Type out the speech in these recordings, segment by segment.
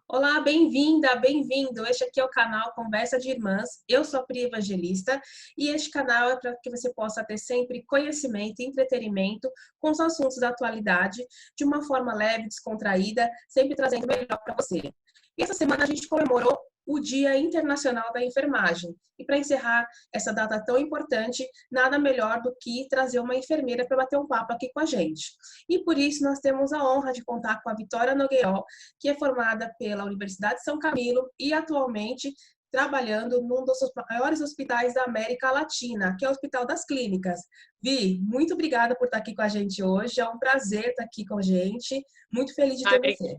Olá, bem-vinda, bem-vindo. Este aqui é o canal Conversa de Irmãs. Eu sou a Pri Evangelista e este canal é para que você possa ter sempre conhecimento e entretenimento com os assuntos da atualidade de uma forma leve, descontraída, sempre trazendo o melhor para você. E essa semana a gente comemorou o Dia Internacional da Enfermagem. E para encerrar essa data tão importante, nada melhor do que trazer uma enfermeira para bater um papo aqui com a gente. E por isso nós temos a honra de contar com a Vitória Nogueiró, que é formada pela Universidade de São Camilo e atualmente trabalhando num dos maiores hospitais da América Latina, que é o Hospital das Clínicas. Vi, muito obrigada por estar aqui com a gente hoje. É um prazer estar aqui com a gente. Muito feliz de ter Ai, você.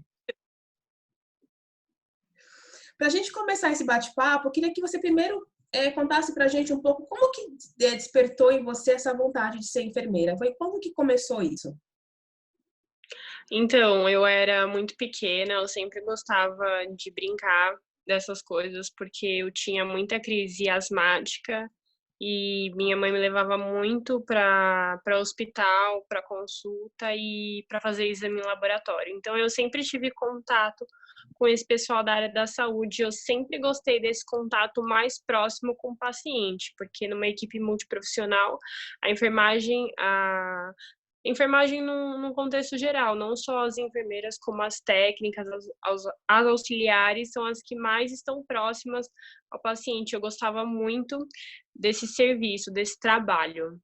Para a gente começar esse bate-papo, eu queria que você primeiro contasse para a gente um pouco como que despertou em você essa vontade de ser enfermeira. Foi quando que começou isso? então, eu era muito pequena, eu sempre gostava de brincar dessas coisas, porque eu tinha muita crise asmática e minha mãe me levava muito para hospital, para consulta e para fazer exame em laboratório. Então eu sempre tive contato com esse pessoal da área da saúde, eu sempre gostei desse contato mais próximo com o paciente, porque numa equipe multiprofissional, a enfermagem num contexto geral, não só as enfermeiras, como as técnicas, as auxiliares, são as que mais estão próximas ao paciente. Eu gostava muito desse serviço, desse trabalho.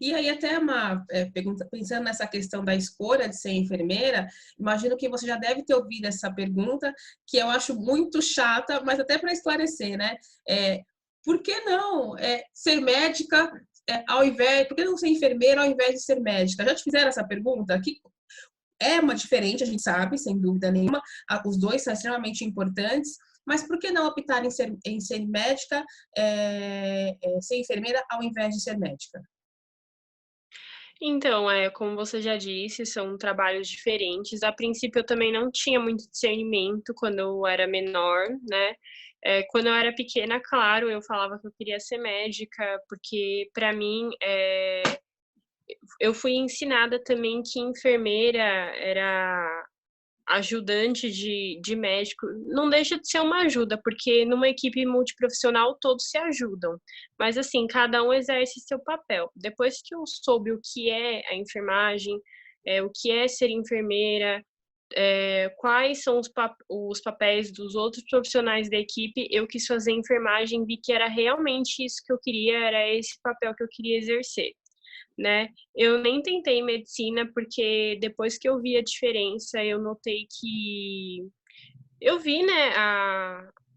E aí, até uma pergunta, pensando nessa questão da escolha de ser enfermeira, imagino que você já deve ter ouvido essa pergunta, que eu acho muito chata, mas até para esclarecer, né? Por que não ser médica por que não ser enfermeira ao invés de ser médica? Já te fizeram essa pergunta? Que é uma diferente, a gente sabe, sem dúvida nenhuma, os dois são extremamente importantes, mas por que não optar em ser médica, ser enfermeira ao invés de ser médica? Então, como você já disse, são trabalhos diferentes. A princípio, eu também não tinha muito discernimento quando eu era menor, né. Quando eu era pequena, claro, eu falava que eu queria ser médica, porque para mim, eu fui ensinada também que enfermeira era ajudante de médico, não deixa de ser uma ajuda, porque numa equipe multiprofissional todos se ajudam, mas assim, cada um exerce seu papel. Depois que eu soube o que é a enfermagem, o que é ser enfermeira, quais são os papéis dos outros profissionais da equipe, eu quis fazer enfermagem, vi que era realmente isso que eu queria, era esse papel que eu queria exercer, né. Eu nem tentei medicina, porque depois que eu vi a diferença, eu notei que eu vi, né,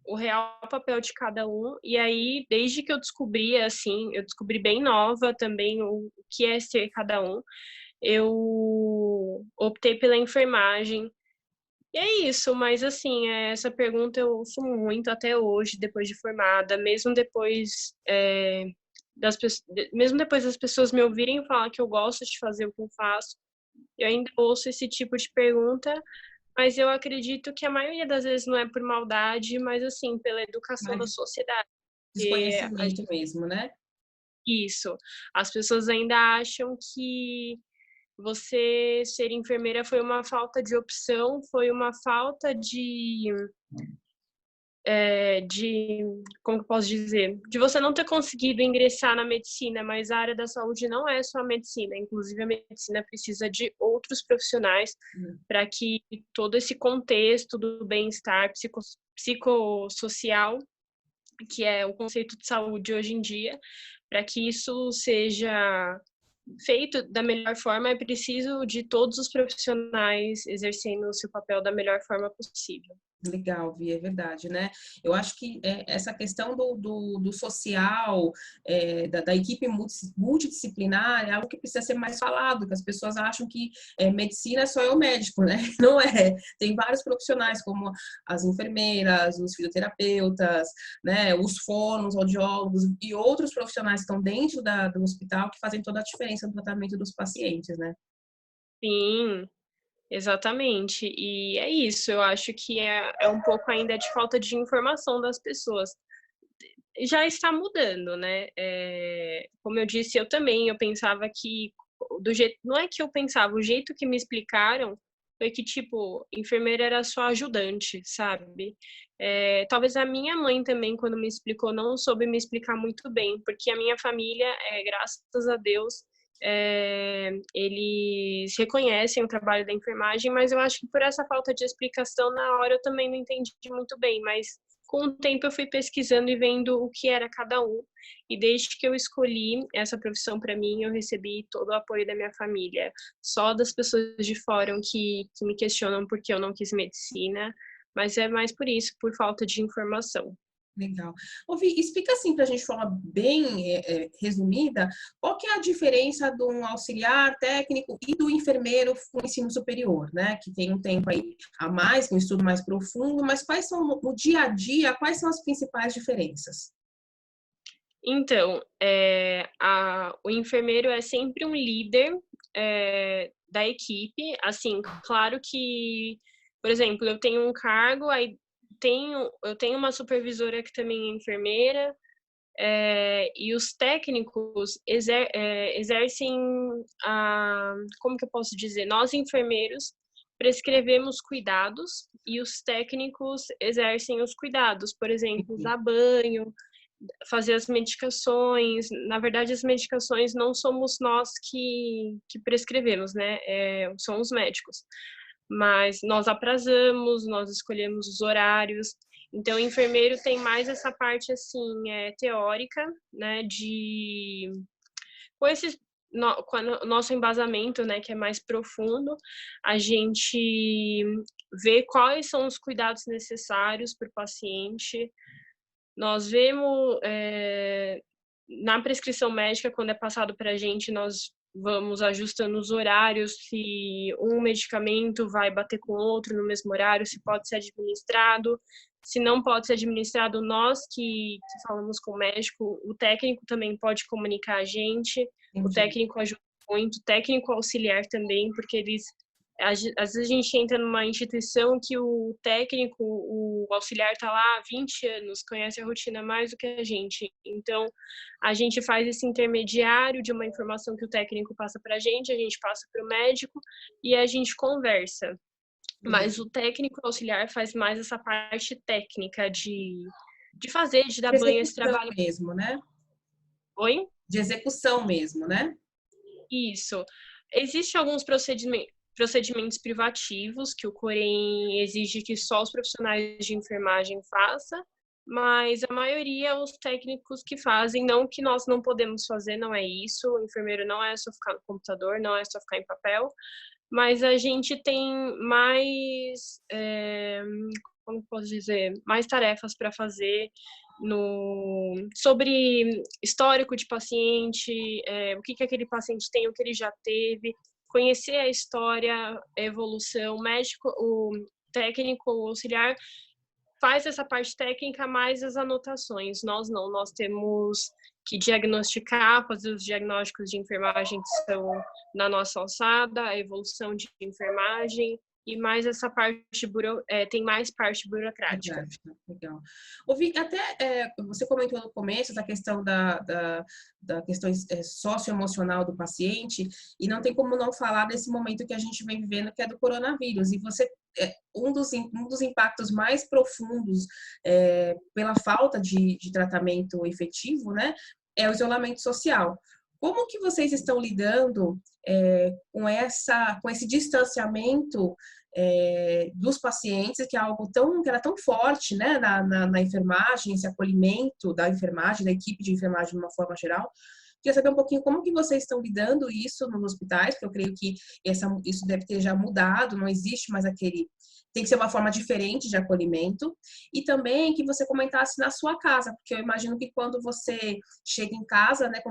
o real papel de cada um, e aí desde que eu descobri, assim, eu descobri bem nova também o que é ser cada um, eu optei pela enfermagem. E é isso, mas assim, essa pergunta eu ouço muito até hoje, depois de formada, mesmo depois das pessoas me ouvirem falar que eu gosto de fazer o que eu faço, eu ainda ouço esse tipo de pergunta, mas eu acredito que a maioria das vezes não é por maldade, mas assim, pela educação da Mas sociedade, porque a desconhecimento mesmo, né? isso, as pessoas ainda acham que você ser enfermeira foi uma falta de opção, foi uma falta de como que eu posso dizer? De você não ter conseguido ingressar na medicina, mas a área da saúde não é só a medicina, inclusive a medicina precisa de outros profissionais para que todo esse contexto do bem-estar psicossocial, que é o conceito de saúde hoje em dia, para que isso seja feito da melhor forma, é preciso de todos os profissionais exercendo o seu papel da melhor forma possível. Legal, Vi, é verdade, né? Eu acho que essa questão do social, da equipe multidisciplinar, é algo que precisa ser mais falado, que as pessoas acham que medicina é só eu médico, né? Não é. Tem vários profissionais, como as enfermeiras, os fisioterapeutas, né? Os fonos, audiólogos e outros profissionais que estão dentro do hospital que fazem toda a diferença no tratamento dos pacientes, né? Sim, exatamente. E é isso, eu acho que é um pouco ainda de falta de informação das pessoas. Já está mudando, né, como eu disse, eu também, eu pensava que do jeito não é que eu pensava, o jeito que me explicaram, foi que, tipo, enfermeira era só ajudante, sabe? Talvez a minha mãe também, quando me explicou, não soube me explicar muito bem, porque a minha família, graças a Deus, eles reconhecem o trabalho da enfermagem, mas eu acho que por essa falta de explicação na hora eu também não entendi muito bem, mas com o tempo eu fui pesquisando e vendo o que era cada um, e desde que eu escolhi essa profissão para mim, eu recebi todo o apoio da minha família, só das pessoas de fora que me questionam porque eu não quis medicina, mas é mais por isso, por falta de informação. Legal. Ouvi, explica assim para a gente de forma bem resumida, qual que é a diferença de um auxiliar técnico e do enfermeiro com ensino superior, né? Que tem um tempo aí a mais, um estudo mais profundo, mas quais são no dia a dia, quais são as principais diferenças? Então, o enfermeiro é sempre um líder, da equipe, assim, claro que, por exemplo, eu tenho um cargo, aí eu tenho uma supervisora que também é enfermeira, e os técnicos exercem como que eu posso dizer? Nós enfermeiros prescrevemos cuidados e os técnicos exercem os cuidados, por exemplo, Entendi. dar banho, fazer as medicações. Na verdade, as medicações não somos nós que prescrevemos, né? São os médicos. Mas nós aprazamos, nós escolhemos os horários. Então, o enfermeiro tem mais essa parte, assim, teórica, né? Com esse com o nosso embasamento, né, que é mais profundo, a gente vê quais são os cuidados necessários para o paciente, nós vemos, na prescrição médica, quando é passado para a gente, nós vamos ajustando os horários, se um medicamento vai bater com outro no mesmo horário, se pode ser administrado, se não pode ser administrado, nós que falamos com o médico, o técnico também pode comunicar a gente, o Entendi. técnico ajuda muito, o técnico auxiliar também, porque eles às vezes a gente entra numa instituição que o técnico, o auxiliar está lá há 20 anos, conhece a rotina mais do que a gente. Então, a gente faz esse intermediário de uma informação que o técnico passa para a gente passa para o médico e a gente conversa. Legal. Mas o técnico auxiliar faz mais essa parte técnica de fazer, de dar De banho, esse execução trabalho. mesmo, né? Oi? De execução mesmo, né? Isso. Existem alguns procedimentos privativos que o Corém exige que só os profissionais de enfermagem façam, mas a maioria os técnicos que fazem, não que nós não podemos fazer, não é isso, o enfermeiro não é só ficar no computador, não é só ficar em papel, mas a gente tem mais, como posso dizer, mais tarefas para fazer sobre histórico de paciente, o que aquele paciente tem, o que ele já teve, conhecer a história, a evolução, o médico, o técnico, o auxiliar faz essa parte técnica mais as anotações. Nós não, nós temos que diagnosticar, fazer os diagnósticos de enfermagem que são na nossa alçada, a evolução de enfermagem e mais essa parte tem mais parte burocrática. Prática, legal. Ouvi até, você comentou no começo da questão da questão socioemocional do paciente, e não tem como não falar desse momento que a gente vem vivendo, que é do coronavírus. E você, um dos impactos mais profundos pela falta de tratamento efetivo, né, é o isolamento social. Como que vocês estão lidando com esse distanciamento dos pacientes, que é algo que era tão forte, né, na enfermagem, esse acolhimento da enfermagem, da equipe de enfermagem de uma forma geral? Queria saber um pouquinho como que vocês estão lidando isso nos hospitais, porque eu creio que isso deve ter já mudado, não existe mais aquele... Tem que ser uma forma diferente de acolhimento. E também que você comentasse na sua casa, porque eu imagino que quando você chega em casa, né,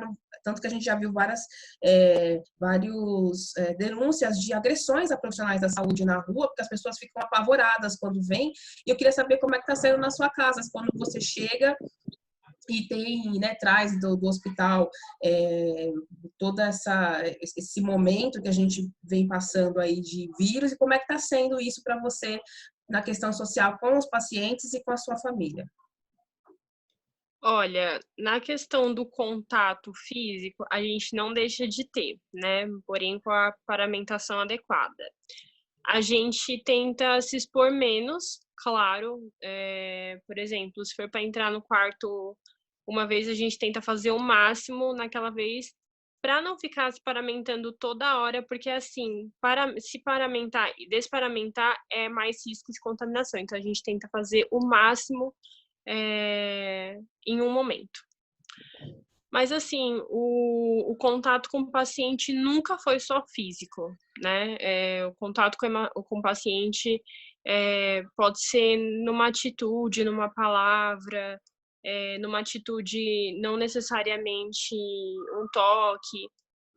tanto que a gente já viu várias denúncias de agressões a profissionais da saúde na rua, porque as pessoas ficam apavoradas quando vêm. E eu queria saber como é que está sendo na sua casa, quando você chega e tem, né, traz do hospital todo esse momento que a gente vem passando aí de vírus, e como é que está sendo isso para você na questão social com os pacientes e com a sua família? Olha, na questão do contato físico, a gente não deixa de ter, né? Porém, com a paramentação adequada. A gente tenta se expor menos, claro. Por exemplo, se for para entrar no quarto uma vez, a gente tenta fazer o máximo naquela vez, para não ficar se paramentando toda hora, porque assim, se paramentar e desparamentar é mais risco de contaminação. Então a gente tenta fazer o máximo, em um momento. Mas assim, o contato com o paciente nunca foi só físico, né, o contato com o paciente, pode ser numa atitude, numa palavra, numa atitude não necessariamente um toque,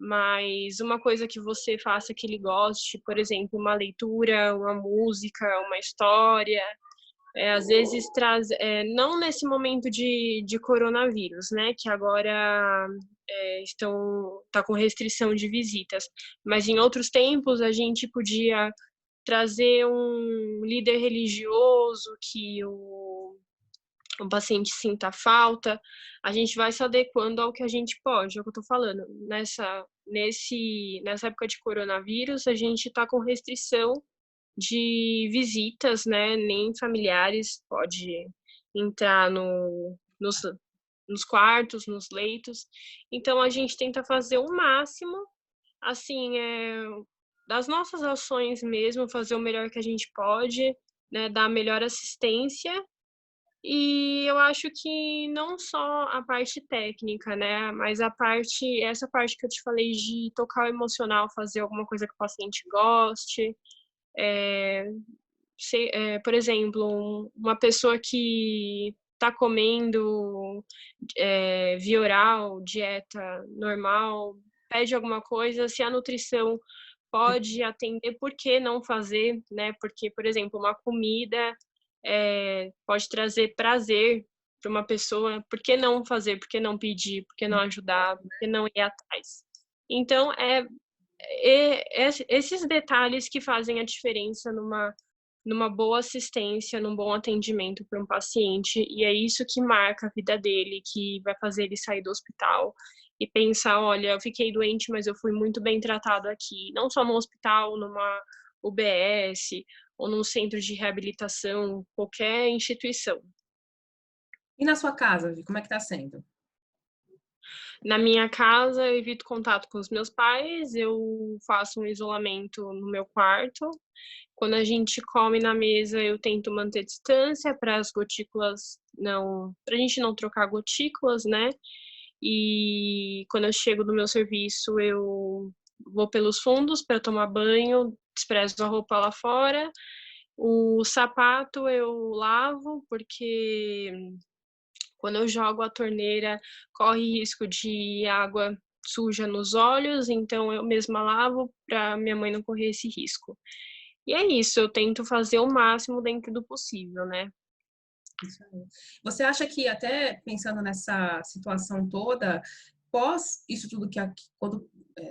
mas uma coisa que você faça que ele goste, por exemplo, uma leitura, uma música, uma história, às vezes traz, não nesse momento de coronavírus, né, que agora tá com restrição de visitas, mas em outros tempos a gente podia trazer um líder religioso que o paciente sinta falta, a gente vai se adequando ao que a gente pode, é o que eu tô falando. Nessa época de coronavírus, a gente tá com restrição de visitas, né, nem familiares pode entrar nos quartos, nos leitos. Então a gente tenta fazer o máximo, assim, das nossas ações mesmo, fazer o melhor que a gente pode, né, dar a melhor assistência. E eu acho que não só a parte técnica, né, mas essa parte que eu te falei de tocar o emocional, fazer alguma coisa que o paciente goste, eh por exemplo, uma pessoa que está comendo, via oral, dieta normal, pede alguma coisa, se a nutrição pode atender, por que não fazer, né? Porque, por exemplo, uma comida, pode trazer prazer para uma pessoa, por que não fazer? Por que não pedir? Por que não ajudar? Por que não ir atrás? Então, esses detalhes que fazem a diferença numa boa assistência, num bom atendimento para um paciente, e é isso que marca a vida dele, que vai fazer ele sair do hospital e pensar: "Olha, eu fiquei doente, mas eu fui muito bem tratado aqui", não só no hospital, numa UBS ou num centro de reabilitação, qualquer instituição. E na sua casa, Vi, como é que tá sendo? Na minha casa, eu evito contato com os meus pais, eu faço um isolamento no meu quarto. Quando a gente come na mesa, eu tento manter distância para as gotículas não para a gente não trocar gotículas, né. E quando eu chego do meu serviço, eu vou pelos fundos para tomar banho, desprezo a roupa lá fora. O sapato eu lavo, porque quando eu jogo a torneira, corre risco de água suja nos olhos, então eu mesma lavo para minha mãe não correr esse risco. E é isso, eu tento fazer o máximo dentro do possível, né. Isso aí. Você acha que até pensando nessa situação toda, pós isso tudo que aqui quando,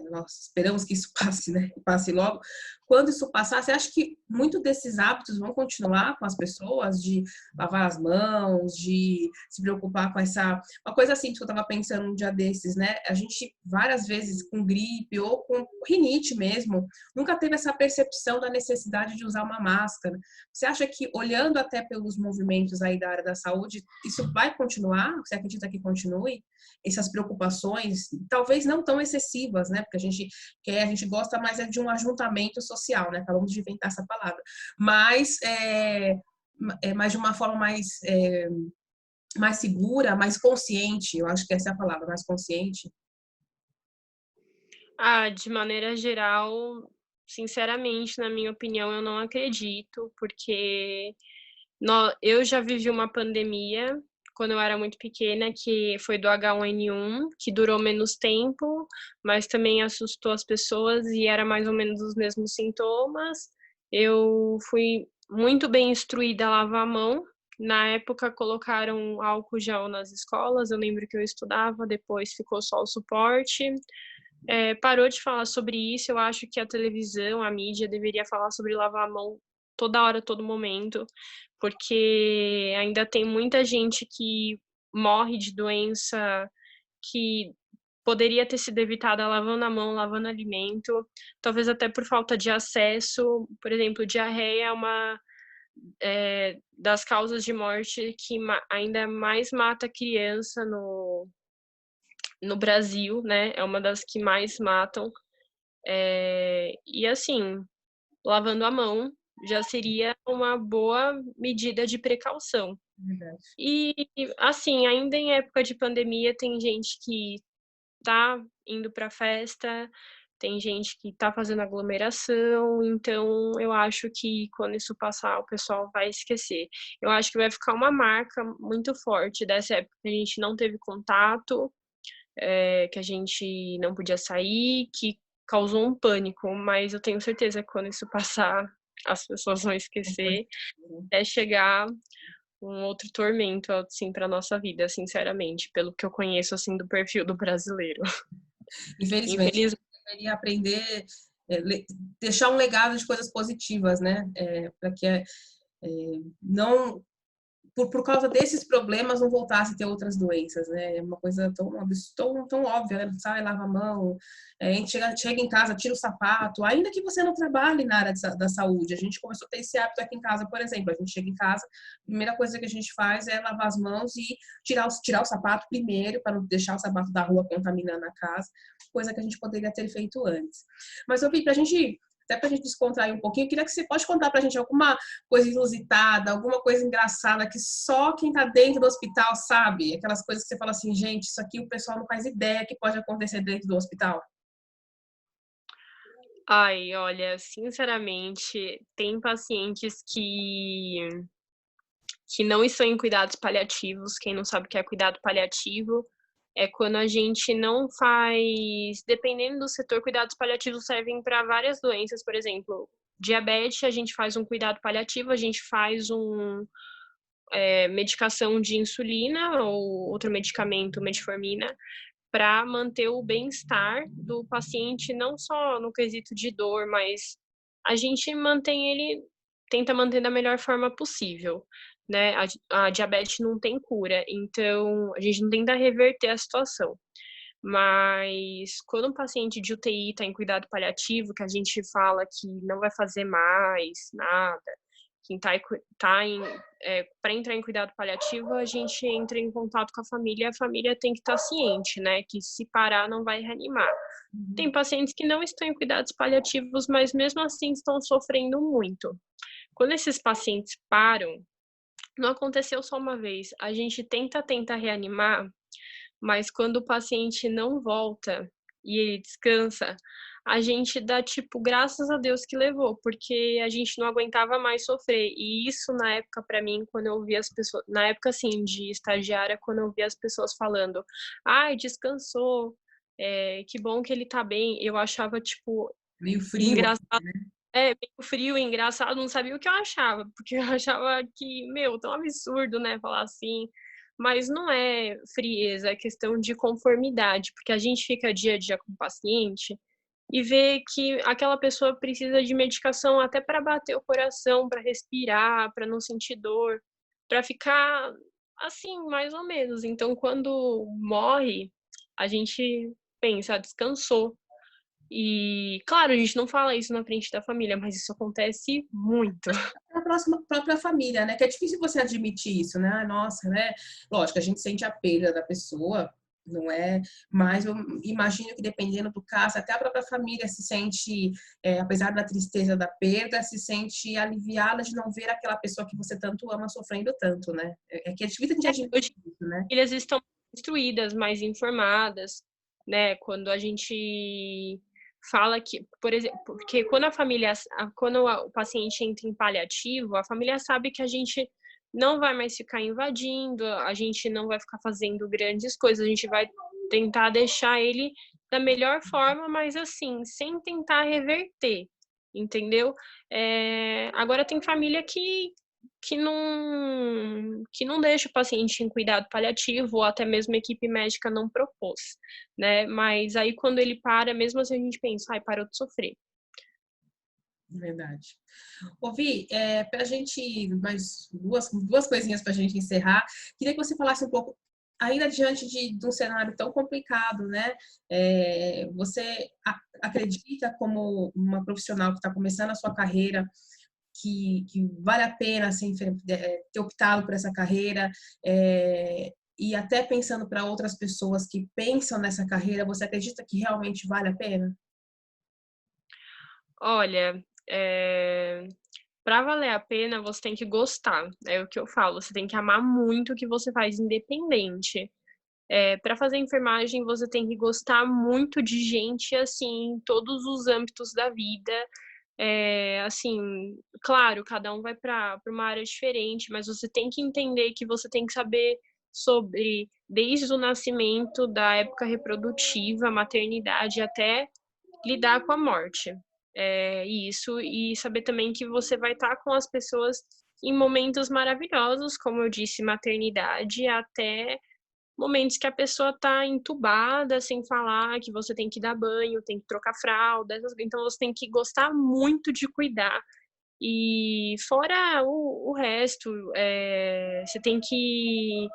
nós esperamos que isso passe, né, que passe logo, quando isso passar, você acha que muito desses hábitos vão continuar com as pessoas, de lavar as mãos, de se preocupar com essa uma coisa assim que eu estava pensando um dia desses, né, a gente várias vezes com gripe ou com rinite mesmo, nunca teve essa percepção da necessidade de usar uma máscara. Você acha que, olhando até pelos movimentos aí da área da saúde, isso vai continuar? Você acredita que continue? Essas preocupações, talvez não tão excessivas, né? Porque a gente gosta mais é de um ajuntamento social, né? Acabamos de inventar essa palavra. Mas, mais de uma forma mais segura, mais consciente, eu acho que essa é a palavra, mais consciente. Ah, de maneira geral, sinceramente, na minha opinião, eu não acredito, porque eu já vivi uma pandemia quando eu era muito pequena, que foi do H1N1, que durou menos tempo, mas também assustou as pessoas e era mais ou menos os mesmos sintomas. Eu fui muito bem instruída a lavar a mão. Na época colocaram álcool gel nas escolas, eu lembro que eu estudava, depois ficou só o suporte. Parou de falar sobre isso, eu acho que a televisão, a mídia deveria falar sobre lavar a mão toda hora, todo momento, porque ainda tem muita gente que morre de doença que poderia ter sido evitada lavando a mão, lavando alimento, talvez até por falta de acesso. Por exemplo, diarreia é uma das causas de morte que ainda mais mata criança no Brasil, né? É uma das que mais matam. E assim, lavando a mão já seria uma boa medida de precaução. Verdade. E, assim, ainda em época de pandemia, tem gente que tá indo pra festa, tem gente que tá fazendo aglomeração, então eu acho que quando isso passar, o pessoal vai esquecer. Eu acho que vai ficar uma marca muito forte dessa época que a gente não teve contato, que a gente não podia sair, que causou um pânico, mas eu tenho certeza que quando isso passar, as pessoas vão esquecer, até chegar um outro tormento, assim, pra nossa vida, sinceramente, pelo que eu conheço, assim, do perfil do brasileiro. Infelizmente, a Infeliz gente deveria aprender, deixar um legado de coisas positivas, né? Para que não por causa desses problemas não voltasse a ter outras doenças, né? É uma coisa tão óbvia, né? Sai, lava a mão, a gente chega em casa, tira o sapato, ainda que você não trabalhe na área da saúde. A gente começou a ter esse hábito aqui em casa, por exemplo. A gente chega em casa, a primeira coisa que a gente faz é lavar as mãos e tirar o sapato primeiro, para não deixar o sapato da rua contaminando a casa, coisa que a gente poderia ter feito antes. Mas, Ovi, até pra gente descontrair um pouquinho, eu queria que você pode contar pra gente alguma coisa inusitada, alguma coisa engraçada que só quem tá dentro do hospital sabe. Aquelas coisas que você fala assim, gente, isso aqui o pessoal não faz ideia que pode acontecer dentro do hospital. Ai, olha, sinceramente, tem pacientes que não estão em cuidados paliativos. Quem não sabe o que é cuidado paliativo, é quando a gente não faz, dependendo do setor, cuidados paliativos servem para várias doenças, por exemplo, diabetes, a gente faz um cuidado paliativo, a gente faz medicação de insulina ou outro medicamento, metformina, para manter o bem-estar do paciente, não só no quesito de dor, mas a gente tenta manter da melhor forma possível, né? A diabetes não tem cura, então a gente não tenta reverter a situação. Mas quando um paciente de UTI está em cuidado paliativo, que a gente fala que não vai fazer mais nada, quem tá para entrar em cuidado paliativo, a gente entra em contato com a família tem que estar ciente, né, que se parar não vai reanimar. Tem pacientes que não estão em cuidados paliativos, mas mesmo assim estão sofrendo muito. Quando esses pacientes param, não aconteceu só uma vez, a gente tenta reanimar, mas quando o paciente não volta e ele descansa, a gente dá, tipo, graças a Deus que levou, porque a gente não aguentava mais sofrer. E isso, na época, para mim, quando eu via as pessoas, na época, assim, de estagiária, quando eu via as pessoas falando, ai, descansou, que bom que ele tá bem, eu achava, tipo, Meio frio. engraçado. Meio frio, engraçado, não sabia o que eu achava, porque eu achava que, meu, tão absurdo, né, falar assim. Mas não é frieza, é questão de conformidade, porque a gente fica dia a dia com o paciente e vê que aquela pessoa precisa de medicação até para bater o coração, para respirar, para não sentir dor, para ficar assim, mais ou menos. Então, quando morre, a gente pensa: "Ah, descansou". E, claro, a gente não fala isso na frente da família, mas isso acontece muito. A própria família, né? Que é difícil você admitir isso, né? Ai, nossa, né? Lógico, a gente sente a perda da pessoa, não é? Mas eu imagino que dependendo do caso, até a própria família se sente, apesar da tristeza da perda, se sente aliviada de não ver aquela pessoa que você tanto ama sofrendo tanto, né? É que é difícil a gente Hoje admitir isso, né? famílias estão instruídas, mais informadas, né, quando a gente fala que, por exemplo, porque quando o paciente entra em paliativo, a família sabe que a gente não vai mais ficar invadindo, a gente não vai ficar fazendo grandes coisas, a gente vai tentar deixar ele da melhor forma, mas assim, sem tentar reverter, entendeu? Agora tem família que não deixa o paciente em cuidado paliativo ou até mesmo a equipe médica não propôs, né, mas aí quando ele para, mesmo assim a gente pensa: "Ai, parou de sofrer". Verdade. Ouvi, para a gente, mais duas coisinhas para a gente encerrar, queria que você falasse um pouco. ainda diante de um cenário tão complicado, né? Você acredita, como uma profissional que está começando a sua carreira, que vale a pena assim, ter optado por essa carreira? E até pensando para outras pessoas que pensam nessa carreira, você acredita que realmente vale a pena? Olha, pra valer a pena, você tem que gostar, é o que eu falo, você tem que amar muito o que você faz, independente. Pra fazer enfermagem, você tem que gostar muito de gente, assim, em todos os âmbitos da vida. Assim, claro, cada um vai pra uma área diferente, mas você tem que entender que você tem que saber sobre desde o nascimento, da época reprodutiva, maternidade, até lidar com a morte. Isso, e saber também que você vai estar com as pessoas em momentos maravilhosos, como eu disse, maternidade, até momentos que a pessoa está entubada, sem falar, que você tem que dar banho, tem que trocar fralda, então você tem que gostar muito de cuidar. E fora o resto, você tem que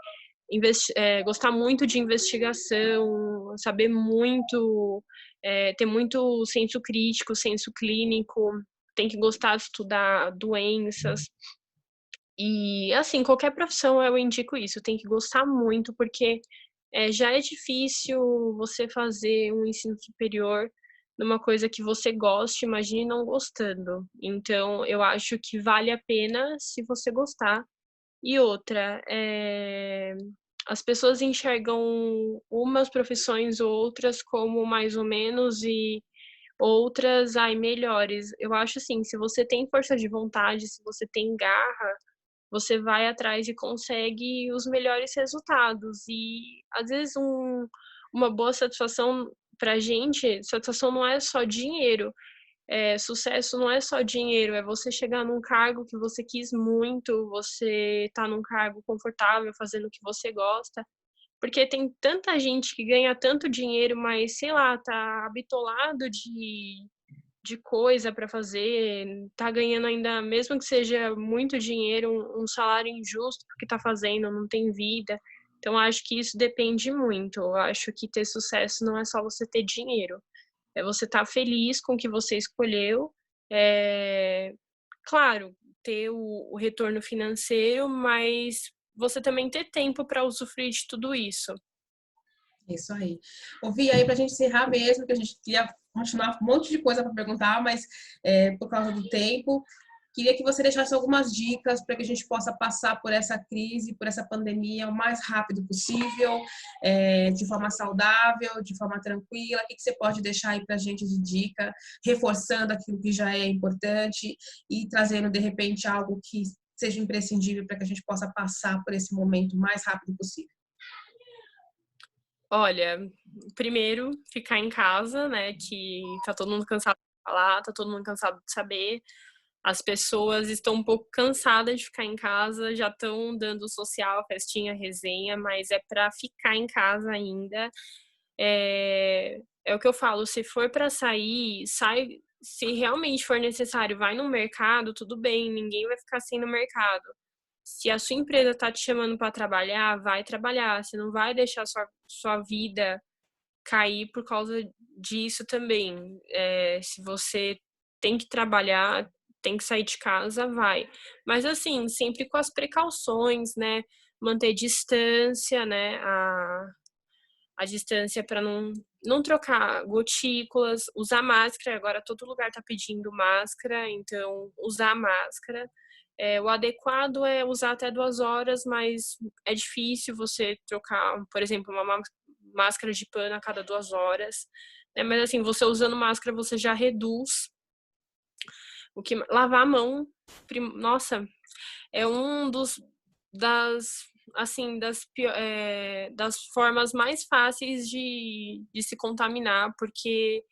gostar muito de investigação, saber muito, ter muito senso crítico, senso clínico, tem que gostar de estudar doenças. E, assim, qualquer profissão eu indico isso, tem que gostar muito, porque, já é difícil você fazer um ensino superior numa coisa que você goste, imagine não gostando. Então eu acho que vale a pena se você gostar. E outra, as pessoas enxergam umas profissões ou outras como mais ou menos e outras, ai, melhores. Eu acho assim, se você tem força de vontade, se você tem garra, você vai atrás e consegue os melhores resultados. E, às vezes, uma boa satisfação pra gente, satisfação não é só dinheiro, sucesso não é só dinheiro, é você chegar num cargo que você quis muito, você tá num cargo confortável, fazendo o que você gosta. Porque tem tanta gente que ganha tanto dinheiro, mas, sei lá, tá bitolado de coisa para fazer, tá ganhando ainda, mesmo que seja muito dinheiro, um salário injusto porque tá fazendo, não tem vida. Então acho que isso depende muito. Eu acho que ter sucesso não é só você ter dinheiro, é você estar feliz com o que você escolheu, eh, claro, ter o retorno financeiro, mas você também ter tempo para usufruir de tudo isso. Isso aí. Ouvi aí para a gente encerrar mesmo, que a gente queria continuar um monte de coisa para perguntar, mas por causa do tempo, queria que você deixasse algumas dicas para que a gente possa passar por essa crise, por essa pandemia o mais rápido possível, de forma saudável, de forma tranquila. O que você pode deixar aí para a gente de dica, reforçando aquilo que já é importante e trazendo, de repente, algo que seja imprescindível para que a gente possa passar por esse momento o mais rápido possível? Olha, primeiro, ficar em casa, né, que tá todo mundo cansado de falar, tá todo mundo cansado de saber. As pessoas estão um pouco cansadas de ficar em casa, já estão dando social, festinha, resenha, mas é para ficar em casa ainda. É o que eu falo, se for para sair, sai, se realmente for necessário, vai no mercado, tudo bem, ninguém vai ficar sem no mercado. Se a sua empresa tá te chamando para trabalhar, vai trabalhar, você não vai deixar sua vida cair por causa disso também. Se você tem que trabalhar, tem que sair de casa, vai. Mas assim, sempre com as precauções, né, manter distância, né, a distância para não trocar gotículas, usar máscara, agora todo lugar tá pedindo máscara, então usar máscara. O adequado é usar até 2 horas, mas é difícil você trocar, por exemplo, uma máscara de pano a cada 2 horas, né, mas assim, você usando máscara, você já reduz lavar a mão, nossa, é um dos das assim, das formas mais fáceis de se contaminar, porque,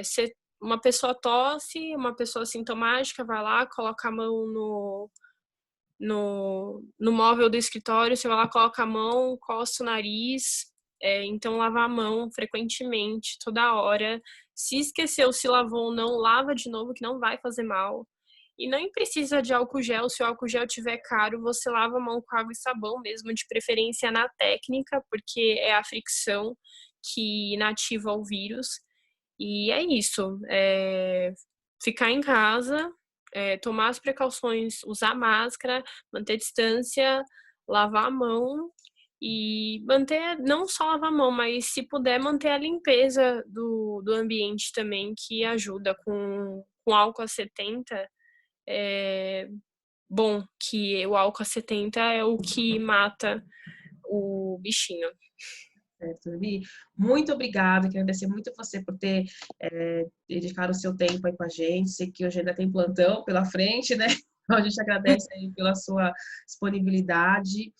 você uma pessoa tosse, uma pessoa sintomática vai lá, coloca a mão no móvel do escritório, você vai lá, coloca a mão, coça o nariz, então lavar a mão frequentemente, toda hora. Se esqueceu, se lavou ou não, lava de novo que não vai fazer mal. E nem precisa de álcool gel, se o álcool gel tiver caro, você lava a mão com água e sabão mesmo, de preferência na técnica, porque é a fricção que inativa o vírus. E é isso, ficar em casa, tomar as precauções, usar máscara, manter distância, lavar a mão e manter, não só lavar a mão, mas se puder manter a limpeza do ambiente também, que ajuda com álcool a 70, bom, que o álcool a 70 é o que mata o bichinho. Certo, Vi. Muito obrigada, quero agradecer muito você por ter dedicado o seu tempo aí com a gente. Sei que hoje ainda tem plantão pela frente, né? Então a gente agradece aí pela sua disponibilidade.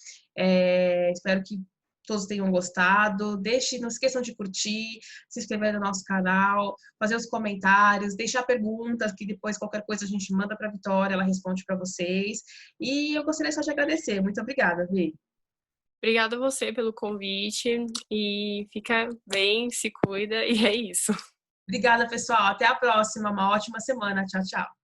Espero que todos tenham gostado. Não esqueçam de curtir, se inscrever no nosso canal, fazer os comentários, deixar perguntas, que depois qualquer coisa a gente manda para a Vitória, ela responde para vocês. E eu gostaria só de agradecer. Muito obrigada, Vi. Obrigada a você pelo convite e fica bem, se cuida e é isso. Obrigada, pessoal. Até a próxima. Uma ótima semana. Tchau, tchau.